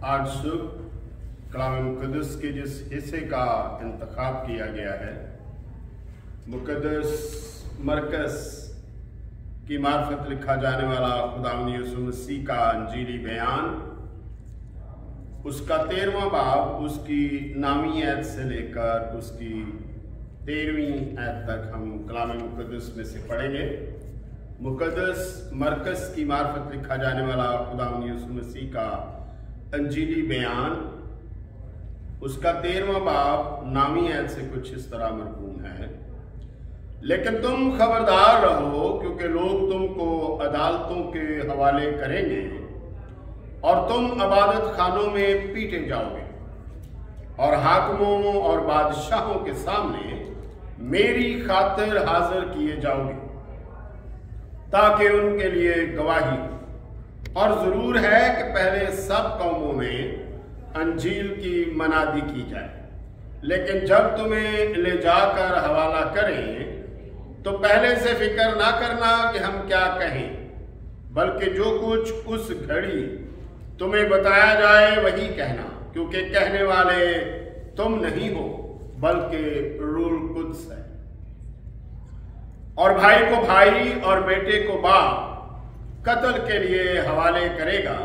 आज सुबह कलाम मुक़द्दस के जिस हिस्से का इंतखाब किया गया है, मुक़द्दस मरकज़ की मार्फत लिखा जाने वाला खुदावंद यीशु मसीह का अंजीली बयान, उसका 13वां बाब उसकी 9वीं आयत से लेकर उसकी 13वीं आयत तक हम कलाम मुक़द्दस में से पढ़ेंगे। मुक़द्दस मरकज़ की मार्फत लिखा जाने वाला खुदावंद यीशु मसीह का अंजीली बयान, उसका 13वां बाब 9वीं आयत से कुछ इस तरह मरकूम है। लेकिन तुम खबरदार रहो, क्योंकि लोग तुमको अदालतों के हवाले करेंगे और तुम इबादत खानों में पीटे जाओगे और हाकिमों और बादशाहों के सामने मेरी खातिर हाजिर किए जाओगे, ताकि उनके लिए गवाही। और जरूर है कि पहले सब कौमों में अंजील की मनादी की जाए, लेकिन जब तुम्हें ले जाकर हवाला करें तो पहले से फिक्र ना करना कि हम क्या कहें, बल्कि जो कुछ उस घड़ी तुम्हें बताया जाए वही कहना, क्योंकि कहने वाले तुम नहीं हो बल्कि रूह कुद्स है। और भाई को भाई और बेटे को बाप कत्ल के लिए हवाले करेगा,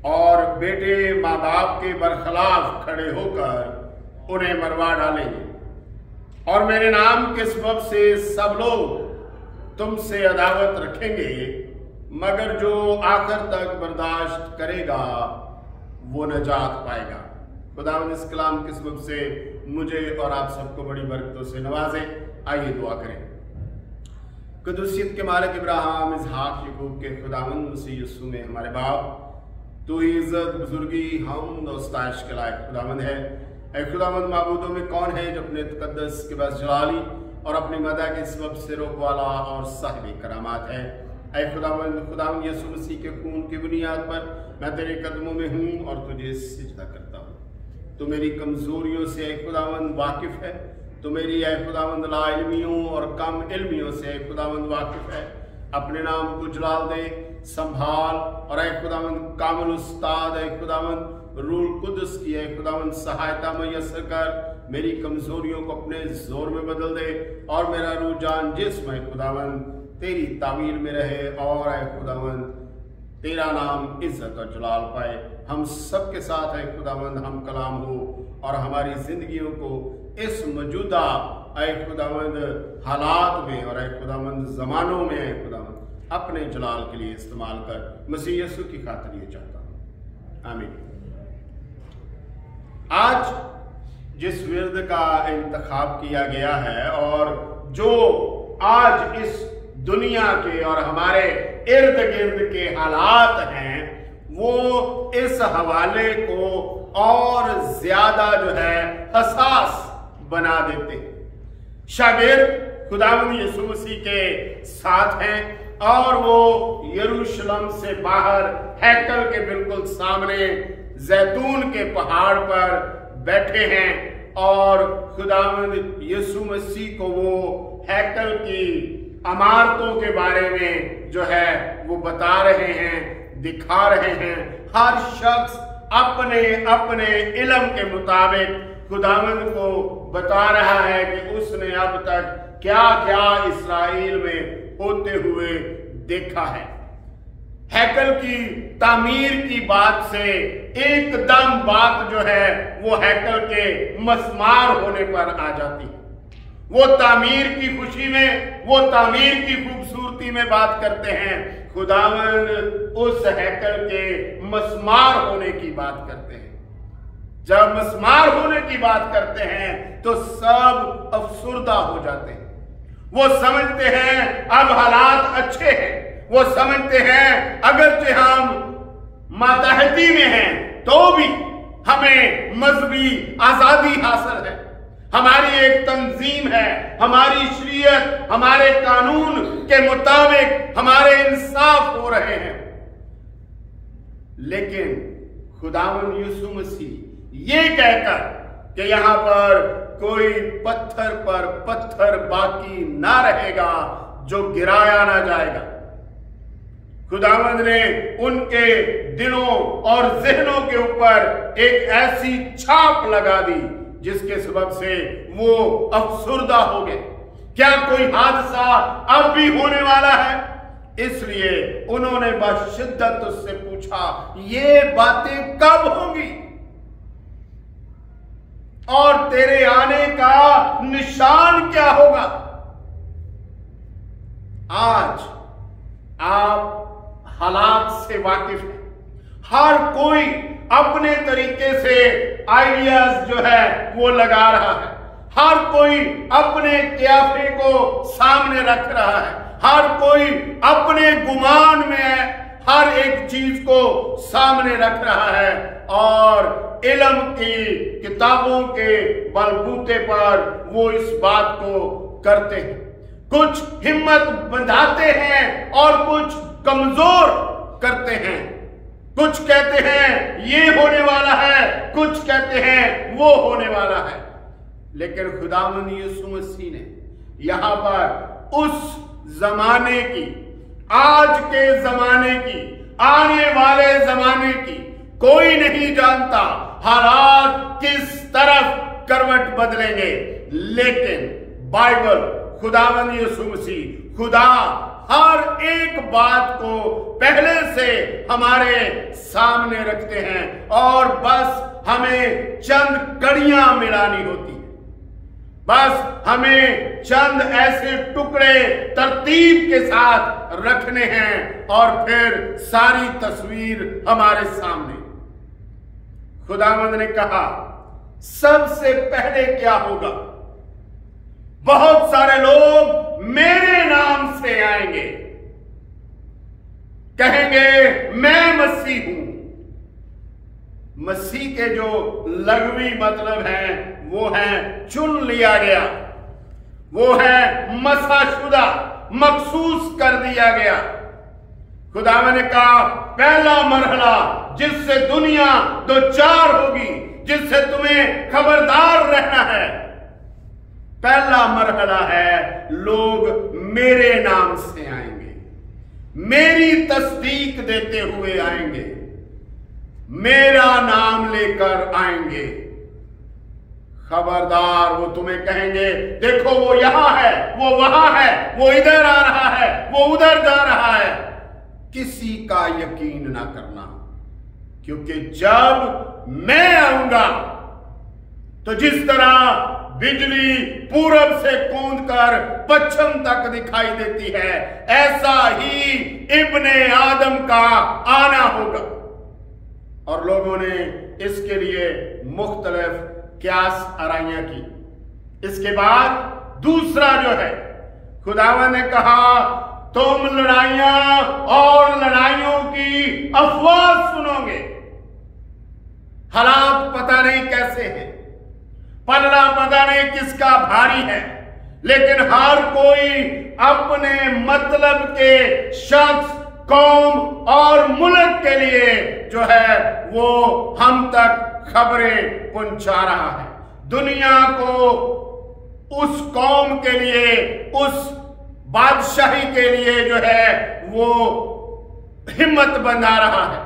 और बेटे माँ बाप के बरखिलाफ खड़े होकर उन्हें मरवा डालेंगे। और मेरे नाम के सबब से सब लोग तुमसे अदावत रखेंगे, मगर जो आखिर तक बर्दाश्त करेगा वो नजात पाएगा। खुदावंद इस कलाम के सबब से मुझे और आप सबको बड़ी बरकतों से नवाजे। आइए दुआ करें। कुदुसियत के मालिक इब्राहिम, इसहाक, याकूब के खुदावंद मसीह यीशु में हमारे बाप, तू ही इज्जत, बुजुर्गी, हमद और सताइश के लायक खुदावंद है। ऐ खुदावंद, माबूदों में कौन है जो अपने तकद्दस के बस जलाली और अपनी मदा के सबब से रोक वाला और साहिब करामात है। ऐ खुदावंद यीशु मसीह के खून की बुनियाद पर मैं तेरे कदमों में हूँ और तुझे सिजदा करता हूँ। तू मेरी कमजोरियों से ऐ खुदावंद वाकिफ है, तो मेरी ऐ खुदावंद ला इल्मियों और कम इल्मियों से ऐ खुदावंद वाकिफ है। अपने नाम को जलाल दे, संभाल, और ऐ खुदावंद कामिल उस्ताद ऐ खुदावंद रूह कुद्स की ऐ खुदावंद सहायता मैसर कर, मेरी कमजोरियों को अपने जोर में बदल दे, और मेरा रूह जान जिस्म ऐ खुदावंद तेरी तामील में रहे, और ऐ खुदावंद तेरा नाम इज्जत और जलाल पाए। हम सबके साथ ऐ खुदावंद हम कलाम हो, और हमारी जिंदगियों को इस मौजूदा ऐ खुदावंद हालात में और ऐ खुदावंद जमानों में ऐ खुदावंद अपने जलाल के लिए इस्तेमाल कर। मसीह यीशु की खातिर ये चाहता हूं, आमीन। आज जिस विर्द का इंतखाब किया गया है, और जो आज इस दुनिया के और हमारे इर्द गिर्द के हालात हैं, वो इस हवाले को और ज्यादा जो है हसास बना देते हैं। शागिर्द खुदावंद यीशु मसीह के साथ हैं, और वो यरूशलेम से बाहर हैकल के बिल्कुल सामने जैतून के पहाड़ पर बैठे हैं, और खुदावंद यीशु मसीह को वो हैकल की इमारतों के बारे में जो है वो बता रहे हैं, दिखा रहे हैं। हर शख्स अपने अपने इल्म के मुताबिक खुदावंद को बता रहा है कि उसने अब तक क्या क्या इस्राएल में होते हुए देखा है। हैकल की तामीर की बात से एकदम बात जो है वो हैकल के मस्मार होने पर आ जाती है। वो तामीर की खुशी में, वो तामीर की खूबसूरती में बात करते हैं। खुदावंद उस हैकल के मस्मार होने की बात करते हैं। जब मस्मार होने की बात करते हैं तो सब अफसुर्दा हो जाते हैं। वो समझते हैं अब हालात अच्छे हैं, वो समझते हैं अगरचे हम मातहती में हैं तो भी हमें मजहबी आजादी हासिल है, हमारी एक तंजीम है, हमारी शरीयत, हमारे कानून के मुताबिक हमारे इंसाफ हो रहे हैं। लेकिन खुदावंद यीशु मसीह ये कहकर कि यहां पर कोई पत्थर पर पत्थर बाकी ना रहेगा जो गिराया ना जाएगा, खुदावंद ने उनके दिलों और ज़हनों के ऊपर एक ऐसी छाप लगा दी जिसके सबब से वो अफसुर्दा हो गए। क्या कोई हादसा अब भी होने वाला है? इसलिए उन्होंने बशिद्दत उससे पूछा, ये बातें कब होंगी और तेरे आने का निशान क्या होगा? आज आप हालात से वाकिफ हैं। हर कोई अपने तरीके से आइडियाज जो है वो लगा रहा है। हर कोई अपने क्याफे को सामने रख रहा है। हर कोई अपने गुमान में हर एक चीज को सामने रख रहा है और इल्म की किताबों के बलबूते पर वो इस बात को करते हैं। कुछ हिम्मत बंधाते हैं और कुछ कमजोर करते हैं। कुछ कहते हैं ये होने वाला है, कुछ कहते हैं वो होने वाला है। लेकिन खुदावंद यीशु मसीह ने यहां पर उस जमाने की, आज के जमाने की, आने वाले जमाने की कोई नहीं जानता हालात किस तरफ करवट बदलेंगे, लेकिन बाइबल, खुदावंद यीशु मसीह, खुदा हर एक बात को पहले से हमारे सामने रखते हैं और बस हमें चंद कड़ियां मिलानी होती है। बस हमें चंद ऐसे टुकड़े तरतीब के साथ रखने हैं और फिर सारी तस्वीर हमारे सामने। खुदावंद ने कहा सबसे पहले क्या होगा? बहुत सारे लोग मेरे नाम से आएंगे, कहेंगे मैं मसीह हूं। मसीह के जो लघवी मतलब है वो है चुन लिया गया, वो है मसाशुदा, मखसूस कर दिया गया। खुदावंद ने कहा पहला मरहला जिससे दुनिया दो चार होगी, जिससे तुम्हें खबरदार रहना है, पहला मरहला है लोग मेरे नाम से आएंगे, मेरी तस्दीक देते हुए आएंगे, मेरा नाम लेकर आएंगे। खबरदार, वो तुम्हें कहेंगे देखो वो यहां है, वो वहां है, वो इधर आ रहा है, वो उधर जा रहा है। किसी का यकीन ना करना, क्योंकि जब मैं आऊंगा तो जिस तरह बिजली पूरब से कूदकर पश्चिम तक दिखाई देती है, ऐसा ही इब्ने आदम का आना होगा। और लोगों ने इसके लिए मुख्तलिफ क्यास आराइयां की। इसके बाद दूसरा जो है, खुदावंद ने कहा तुम लड़ाइयां और लड़ाइयों की अफवाह सुनोगे। हालात पता नहीं कैसे हैं, पलड़ा पता नहीं किसका भारी है, लेकिन हर कोई अपने मतलब के शख्स, कौम और मुल्क के लिए जो है वो हम तक खबरें पहुंचा रहा है। दुनिया को उस कौम के लिए, उस बादशाही के लिए जो है वो हिम्मत बंधा रहा है।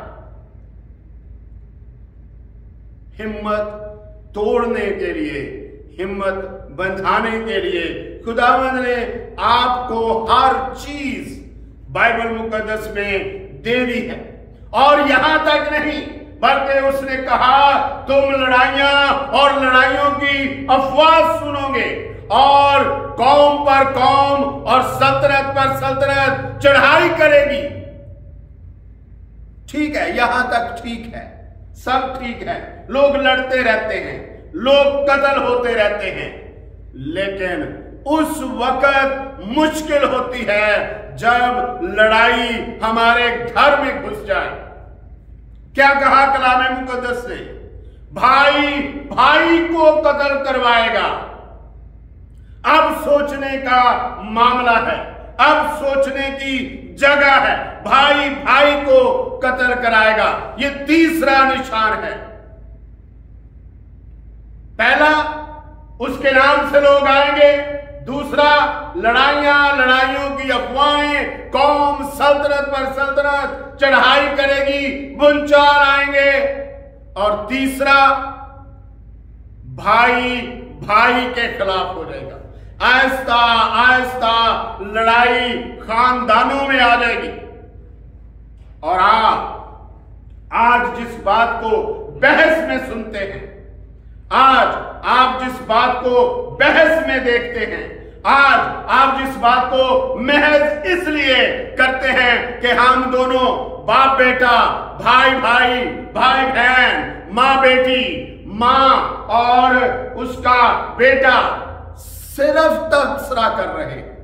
हिम्मत तोड़ने के लिए, हिम्मत बंधाने के लिए खुदावंद ने आपको हर चीज बाइबल मुकद्दस में दे दी है। और यहां तक नहीं, बल्कि उसने कहा तुम लड़ाइयां और लड़ाइयों की अफवाह सुनोगे और कौम पर कौम और सल्तनत पर सल्तनत चढ़ाई करेगी। ठीक है, यहां तक ठीक है, सब ठीक है, लोग लड़ते रहते हैं, लोग कत्ल होते रहते हैं, लेकिन उस वक्त मुश्किल होती है जब लड़ाई हमारे घर में घुस जाए। क्या कहा कलाम मुकद्दस ने? भाई भाई को कत्ल करवाएगा। अब सोचने का मामला है, अब सोचने की जगह है। भाई भाई को कत्ल कराएगा, ये तीसरा निशान है। पहला, उसके नाम से लोग आएंगे। दूसरा, लड़ाइयों की अफवाहें, कौम सल्तनत पर सल्तनत चढ़ाई करेगी, बुनचाल आएंगे। और तीसरा, भाई भाई के खिलाफ हो जाएगा। आहिस्ता आहिस्ता लड़ाई खानदानों में आ जाएगी। और आज जिस बात को बहस में सुनते हैं, आज आप जिस बात को बहस में देखते हैं, आज आप जिस बात को महज इसलिए करते हैं कि हम दोनों बाप बेटा, भाई भाई, भाई बहन, माँ बेटी, माँ और उसका बेटा, सिर्फ तबसरा कर रहे हैं।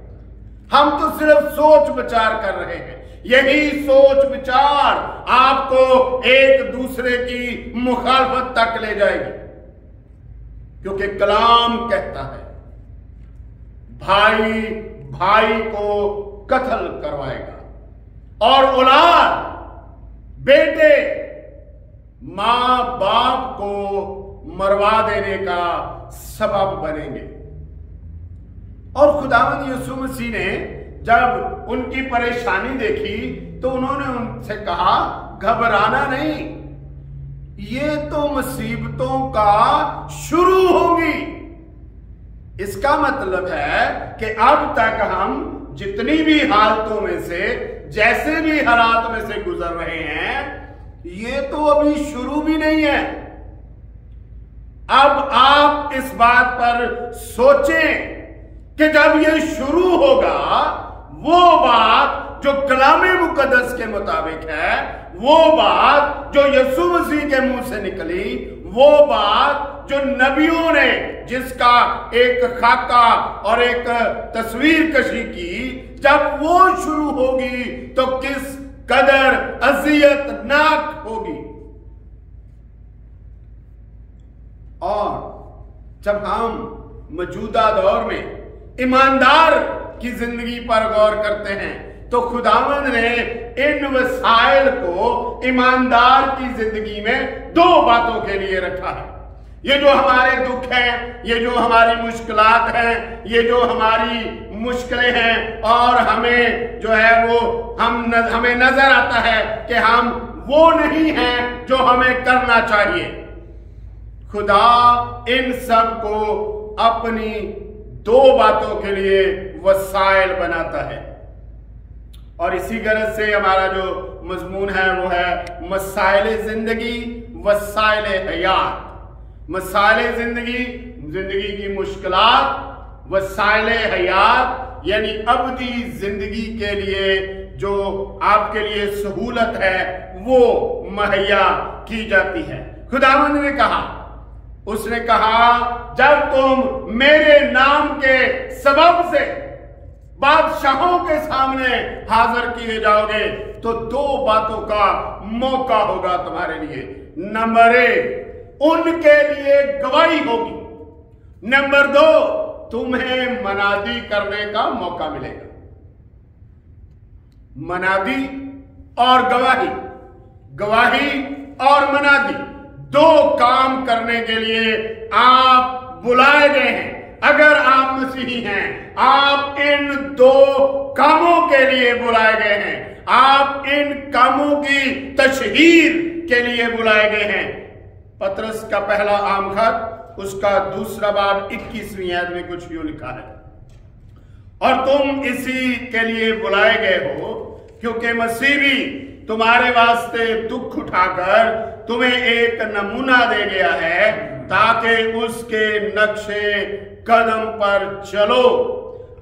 हम तो सिर्फ सोच विचार कर रहे हैं। यही सोच विचार आपको एक दूसरे की मुखालफत तक ले जाएगी, क्योंकि कलाम कहता है भाई भाई को कत्ल करवाएगा और औलाद, बेटे मां बाप को मरवा देने का सबब बनेंगे। और खुदावंद यीशु मसीह ने जब उनकी परेशानी देखी तो उन्होंने उनसे कहा, घबराना नहीं, ये तो मुसीबतों का शुरू होगी। इसका मतलब है कि अब तक हम जितनी भी हालतों में से, जैसे भी हालात में से गुजर रहे हैं, ये तो अभी शुरू भी नहीं है। अब आप इस बात पर सोचें कि जब ये शुरू होगा, वो बात जो कलाम मुकद्दस के मुताबिक है, वो बात जो यीशु मसीह के मुंह से निकली, वो बात जो नबियों ने जिसका एक खाका और एक तस्वीर कशी की, जब वो शुरू होगी तो किस कदर अजियतनाक होगी। और जब हम मौजूदा दौर में ईमानदार की जिंदगी पर गौर करते हैं तो खुदावंद ने इन वसाइल को ईमानदार की जिंदगी में दो बातों के लिए रखा है। ये जो हमारे दुख हैं, ये जो हमारी मुश्किलात हैं, ये जो हमारी मुश्किलें हैं, और हमें जो है वो हमें नजर आता है कि हम वो नहीं हैं जो हमें करना चाहिए। खुदा इन सब को अपनी दो बातों के लिए वसाइल बनाता है। और इसी गरज से हमारा जो मजमून है वो है मसाइल जिंदगी, वसाइल हयात। मसाइल जिंदगी, जिंदगी की मुश्किलात, वसाइल हयात यानी अबदी जिंदगी के लिए जो आपके लिए सहूलत है वो मुहैया की जाती है। खुदावंद ने कहा, उसने कहा, जब तुम मेरे नाम के सबब से बादशाहों के सामने हाजिर किए जाओगे तो दो बातों का मौका होगा तुम्हारे लिए। नंबर एक, उनके लिए गवाही होगी। नंबर दो, तुम्हें मनादी करने का मौका मिलेगा। मनादी और गवाही, गवाही और मनादी, दो काम करने के लिए आप बुलाए गए हैं। अगर आप मसीही हैं, आप इन दो कामों के लिए बुलाए गए हैं। आप इन कामों की तशहीर के लिए बुलाए गए हैं। पतरस का पहला आम खत, उसका दूसरा बाब 21वीं आयत में कुछ यूं लिखा है, और तुम इसी के लिए बुलाए गए हो क्योंकि मसीह भी तुम्हारे वास्ते दुख उठाकर तुम्हें एक नमूना दे गया है ताकि उसके नक्शे कदम पर चलो।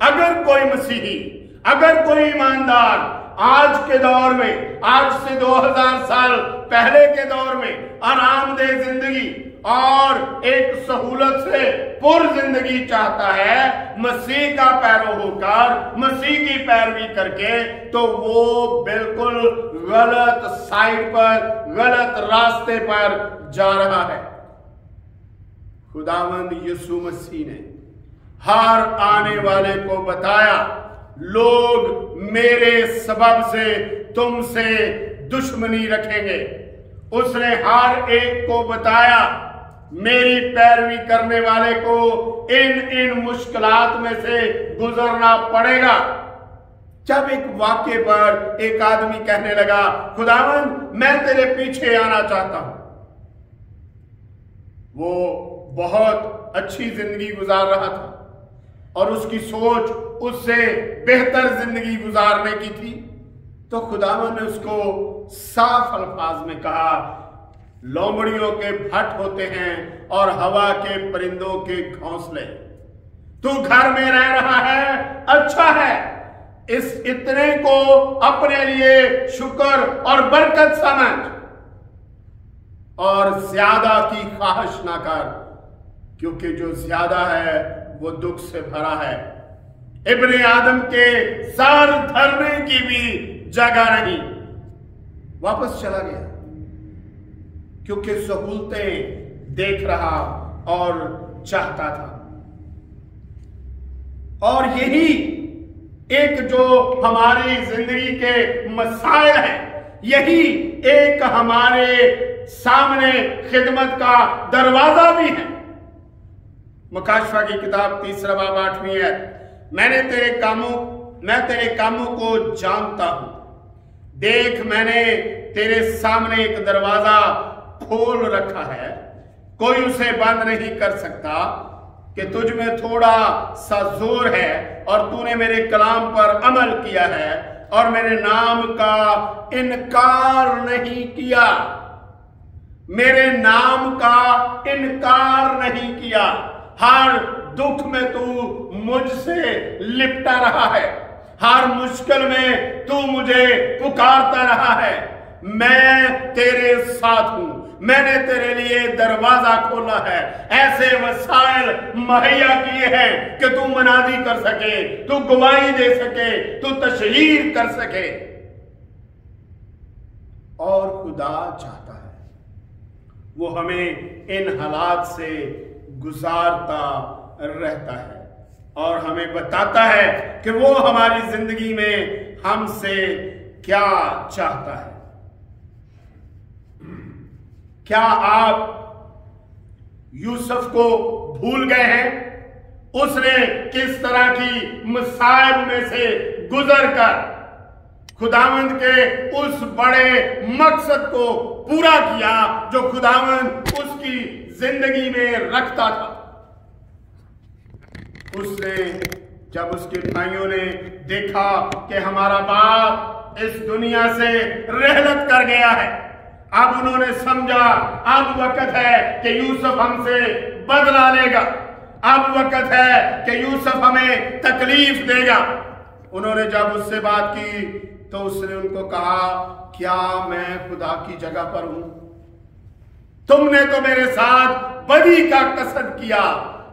अगर कोई मसीही, अगर कोई ईमानदार आज के दौर में, आज से 2000 साल पहले के दौर में आरामदेह जिंदगी और एक सहूलत से पुर जिंदगी चाहता है, मसीह का पैरो होकर, मसीह की पैरवी करके, तो वो बिल्कुल गलत साइड पर, गलत रास्ते पर जा रहा है। खुदावंद यीशु मसीह ने हर आने वाले को बताया, लोग मेरे सबब से तुमसे दुश्मनी रखेंगे। उसने हर एक को बताया, میری پیروی کرنے والے کو ان مشکلات میں سے گزرنا پڑے گا۔ جب ایک واقعے پر ایک آدمی کہنے لگا خداوند میں تیرے پیچھے آنا چاہتا ہوں، وہ بہت اچھی زندگی گزار رہا تھا اور اس کی سوچ اس سے بہتر زندگی گزارنے کی تھی، تو خداوند نے اس کو صاف الفاظ میں کہا لومڑیوں کے بھٹ ہوتے ہیں اور ہوا کے پرندوں کے گھونسلے، تو گھر میں رہ رہا ہے اچھا ہے، اس اتنے کو اپنے لیے شکر اور برکت سمجھ اور زیادہ کی خواہش نہ کر، کیونکہ جو زیادہ ہے وہ دکھ سے بھرا ہے۔ ابن آدم کے سر دھرنے کی بھی جگہ نہیں۔ واپس چلا گیا کیونکہ سہولتیں دیکھ رہا اور چاہتا تھا۔ اور یہی ایک جو ہماری زندگی کے مسائل ہیں، یہی ایک ہمارے سامنے خدمت کا دروازہ بھی ہے۔ مکاشفہ کی کتاب 3 باب 8 ہے، میں تیرے کاموں کو جانتا ہوں، دیکھ میں نے تیرے سامنے ایک دروازہ کھول رکھا ہے، کوئی اسے بند نہیں کر سکتا، کہ تجھ میں تھوڑا سا زور ہے اور تو نے میرے کلام پر عمل کیا ہے اور میرے نام کا انکار نہیں کیا، میرے نام کا انکار نہیں کیا۔ ہر دکھ میں تو مجھ سے لپٹا رہا ہے، ہر مشکل میں تو مجھے پکارتا رہا ہے، میں تیرے ساتھ ہوں، میں نے تیرے لیے دروازہ کھولا ہے، ایسے وسائل مہیا کیے ہیں کہ تو منادی کر سکے، تو گواہی دے سکے، تو تشہیر کر سکے۔ اور خدا چاہتا ہے وہ ہمیں ان حالات سے گزارتا رہتا ہے اور ہمیں بتاتا ہے کہ وہ ہماری زندگی میں ہم سے کیا چاہتا ہے۔ کیا آپ یوسف کو بھول گئے ہیں؟ اس نے کس طرح کی مصائب میں سے گزر کر خداوند کے اس بڑے مقصد کو پورا کیا جو خداوند اس کی زندگی میں رکھتا تھا۔ اس نے جب اس کے بھائیوں نے دیکھا کہ ہمارا باپ اس دنیا سے رحلت کر گیا ہے، اب انہوں نے سمجھا اب وقت ہے کہ یوسف ہم سے بدلہ لے گا، اب وقت ہے کہ یوسف ہمیں تکلیف دے گا۔ انہوں نے جب اس سے بات کی تو اس نے ان کو کہا کیا میں خدا کی جگہ پر ہوں؟ تم نے تو میرے ساتھ بدی کا قصد کیا،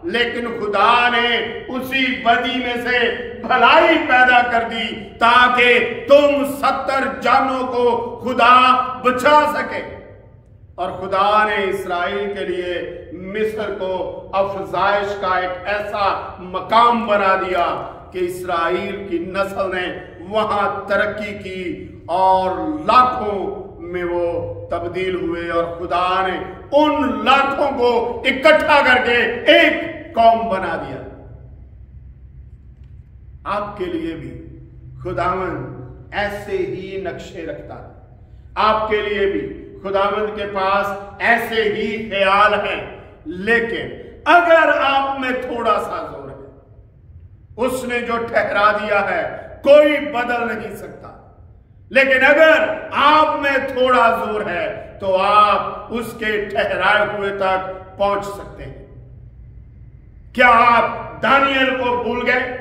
لیکن خدا نے اسی بدی میں سے بھلائی پیدا کر دی تاکہ تم 70 جانوں کو خدا بچا سکے۔ اور خدا نے اسرائیل کے لیے مصر کو افزائش کا ایک ایسا مقام بنا دیا کہ اسرائیل کی نسل نے وہاں ترقی کی اور لاکھوں میں وہ تبدیل ہوئے، اور خدا نے ان لاکھوں کو اکٹھا کر کے ایک قوم بنا دیا۔ آپ کے لیے بھی خداوند ایسے ہی نقشے رکھتا ہے، آپ کے لیے بھی خداوند کے پاس ایسے ہی خیال ہیں، لیکن اگر آپ میں تھوڑا سا زور ہے، اس نے جو ٹھہرا دیا ہے کوئی بدل نہیں سکتا، لیکن اگر آپ میں تھوڑا زور ہے تو آپ اس کے ٹھہرائے ہوئے تک پہنچ سکتے ہیں۔ کیا آپ دانیل کو بھول گئے؟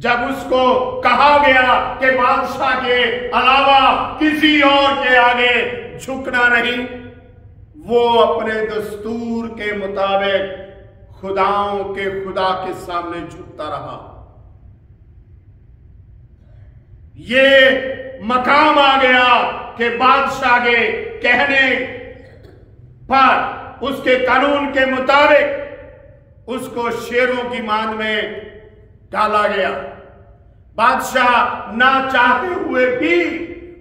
جب اس کو کہا گیا کہ بادشاہ کے علاوہ کسی اور کے آگے جھکنا نہیں، وہ اپنے دستور کے مطابق خداؤں کے خدا کے سامنے جھکتا رہا۔ یہ مقام آ گیا کہ بادشاہ کے کہنے پر اس کے قانون کے مطابق اس کو شیروں کی ماند میں ڈالا گیا۔ بادشاہ نہ چاہتے ہوئے بھی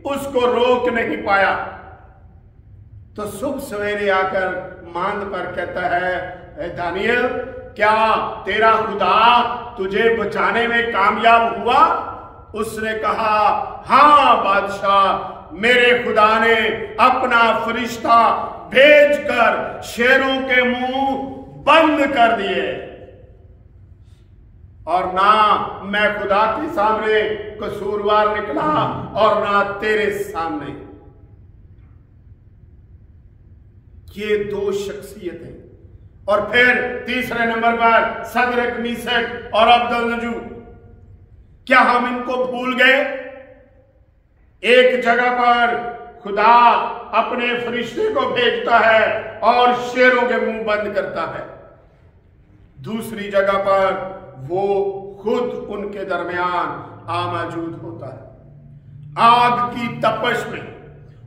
اس کو روک نہیں پایا۔ तो सुबह सवेरे आकर मांद पर कहता है, ए दानियल, क्या तेरा खुदा तुझे बचाने में कामयाब हुआ? उसने कहा, हाँ बादशाह, मेरे खुदा ने अपना फरिश्ता भेजकर शेरों के मुंह बंद कर दिए, और ना मैं खुदा के सामने कसूरवार निकला और ना तेरे सामने। ये दो शख्सियतें। और फिर तीसरे नंबर पर सदरक, मीशक और अब्दुलनजू। क्या हम इनको भूल गए? एक जगह पर खुदा अपने फरिश्ते को भेजता है और शेरों के मुंह बंद करता है। दूसरी जगह पर वो खुद उनके दरमियान मौजूद होता है। आग की तपश में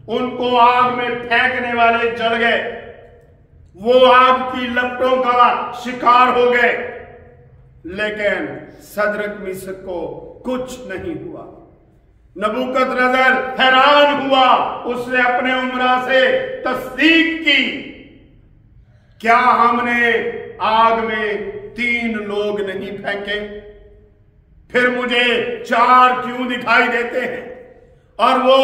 उनको आग में फेंकने वाले जल गए, वो आग की लपटों का शिकार हो गए, लेकिन सदरक, मीशक को कुछ नहीं हुआ। नबूकदनेस्सर हैरान हुआ, उसने अपने उमरा से तस्दीक की, क्या हमने आग में 3 लोग नहीं फेंके? फिर मुझे 4 क्यों दिखाई देते हैं? और वो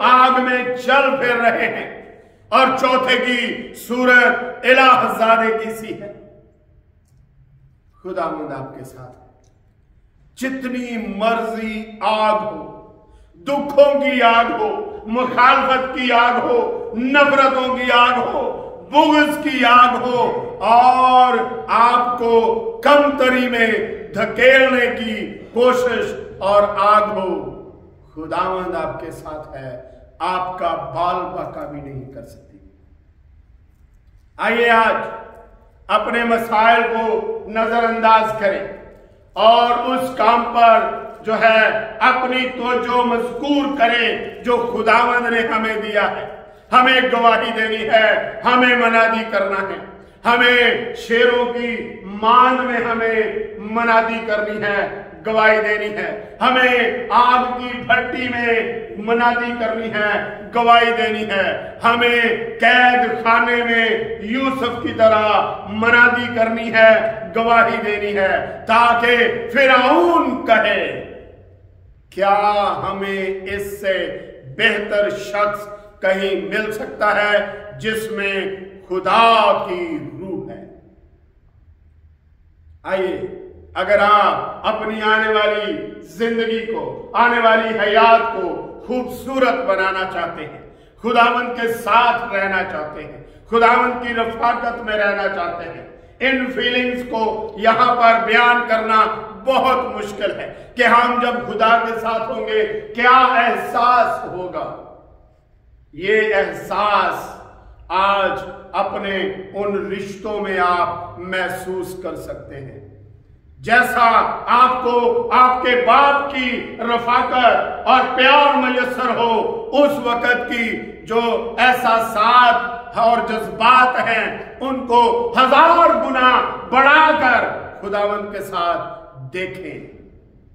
आग में चल फिर रहे हैं। और चौथे की सूरत इलाहजादे की सी है। खुदावंद आपके साथ है। जितनी मर्जी आग हो, दुखों की आग हो, मुखालफत की आग हो, नफरतों की आग हो, बुग़्ज़ की आग हो, और आपको कमतरी में धकेलने की कोशिश और आग हो, खुदावंद आपके साथ है। आपका बाल बाका भी नहीं कर सकती। आइए आज अपने मसाइल को नजरअंदाज करें और उस काम पर जो है अपनी तवज्जो मज़कूर करें जो खुदावंद ने हमें दिया है। हमें गवाही देनी है, हमें मनादी करना है, हमें शेरों की मान में हमें मनादी करनी है, गवाही देनी है, हमें आग की भट्टी में मनादी करनी है, गवाही देनी है, हमें कैद खाने में यूसुफ की तरह मनादी करनी है, गवाही देनी है, ताकि फिरौन कहे, क्या हमें इससे बेहतर शख्स कहीं मिल सकता है जिसमें खुदा की रूह है। आइए, अगर आप अपनी आने वाली जिंदगी को, आने वाली हयात को खूबसूरत बनाना चाहते हैं, खुदावंद के साथ रहना चाहते हैं, खुदावंद की रफाकत में रहना चाहते हैं, इन फीलिंग्स को यहां पर बयान करना बहुत मुश्किल है कि हम जब खुदा के साथ होंगे क्या एहसास होगा। ये एहसास आज अपने उन रिश्तों में आप महसूस कर सकते हैं। जैसा आपको आपके बाप की रफाकत और प्यार मयसर हो, उस वक़्त की जो एहसासात और जज्बात हैं उनको 1000 गुना बढ़ाकर खुदावंद के साथ देखें।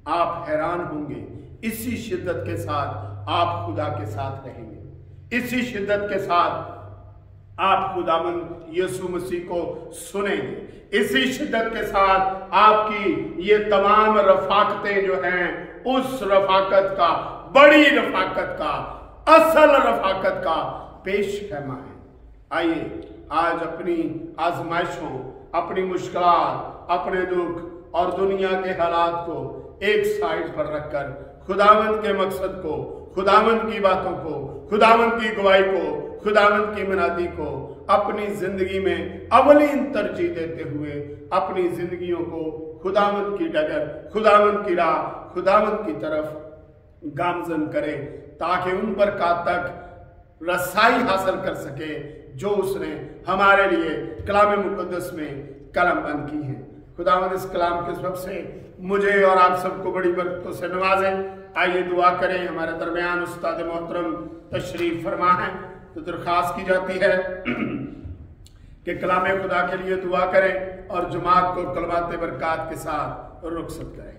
आप हैरान होंगे, इसी शिद्दत के साथ आप खुदा के साथ रहेंगे, इसी शिद्दत के साथ आप खुदावंद यीशु मसीह को सुनेंगे, इसी शिद्दत के साथ आपकी ये तमाम रफाकतें जो हैं उस रफाकत का, बड़ी रफाकत का, असल रफाकत का पेश खैमा है। आइए आज अपनी आजमाइशों, अपनी मुश्किलात, अपने दुख और दुनिया के हालात को एक साइड पर रखकर खुदावंद के मकसद को, खुदावंद की बातों को, खुदावंद की गवाही को, खुदावंद की मनादी को अपनी जिंदगी में अवलीन तरजीह देते हुए अपनी जिंदगियों को खुदावंद की डगर, खुदावंद की राह, खुदावंद की तरफ गामजन करें, ताकि उन बरकत तक रसाई हासिल कर सके जो उसने हमारे लिए कलाम मुक़द्दस में कलम बंद की है। खुदावंद इस कलाम के सबब से मुझे और आप सबको बड़ी बरकतों से नवाजें। आइए दुआ करें। हमारे दरमियान उस्ताद मोहतरम तशरीफ फरमा है, तो दरख्वास्त की जाती है कि कलाम खुदा के लिए दुआ करें और जमात को कलमात बरकत के साथ रुखसत करें।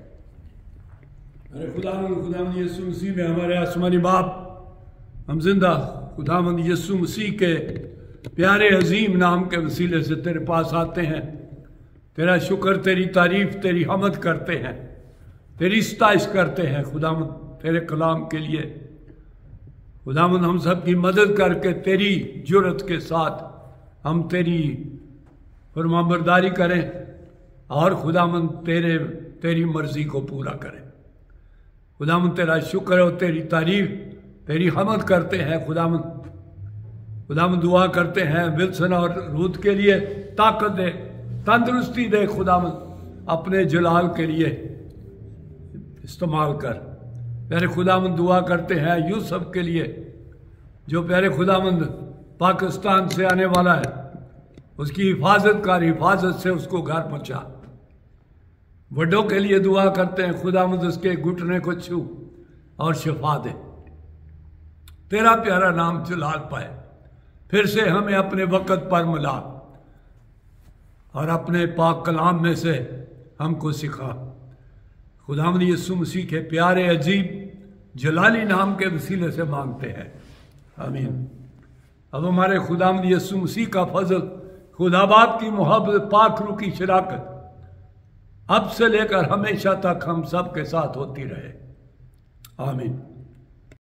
अरे खुदावंद यीशु मसीह में हमारे आसमानी बाप, हम जिंदा खुदावंद यीशु मसीह के प्यारे अजीम नाम के वसीले से तेरे पास आते हैं। तेरा शुक्र, तेरी तारीफ, तेरी हमद करते हैं, तेरी सताइश करते हैं खुदावंद तेरे कलाम के लिए। खुदावंद हम सब की मदद करके तेरी जुर्रत के साथ हम तेरी फरमाबरदारी करें और खुदावंद तेरी मर्जी को पूरा करें। खुदावंद तेरा शुक्र और तेरी तारीफ, तेरी हमद करते हैं खुदावंद दुआ करते हैं विल्सन और रूथ के लिए ताकत दे, तंदुरुस्ती दे खुदावंद, अपने जलाल के लिए इस्तेमाल कर। प्यारे खुदावंद दुआ करते हैं यूसुफ के लिए जो प्यारे खुदावंद पाकिस्तान से आने वाला है, उसकी हिफाजत से उसको घर पहुंचा। बड़ों के लिए दुआ करते हैं खुदावंद उसके घुटने को छू और शिफा दे। तेरा प्यारा नाम जलाल पाए। फिर से हमें अपने वक़्त पर मिला और अपने पाक कलाम में से हमको सिखा। खुदावंद यीशु मसीह के प्यारे अजीब जलाली नाम के वसीले से मांगते हैं, आमीन। अब हमारे खुदावंद यीशु मसीह का फजल, खुदा बाप की मोहब्बत, पाक रूह की शराकत अब से लेकर हमेशा तक हम सब के साथ होती रहे, आमीन।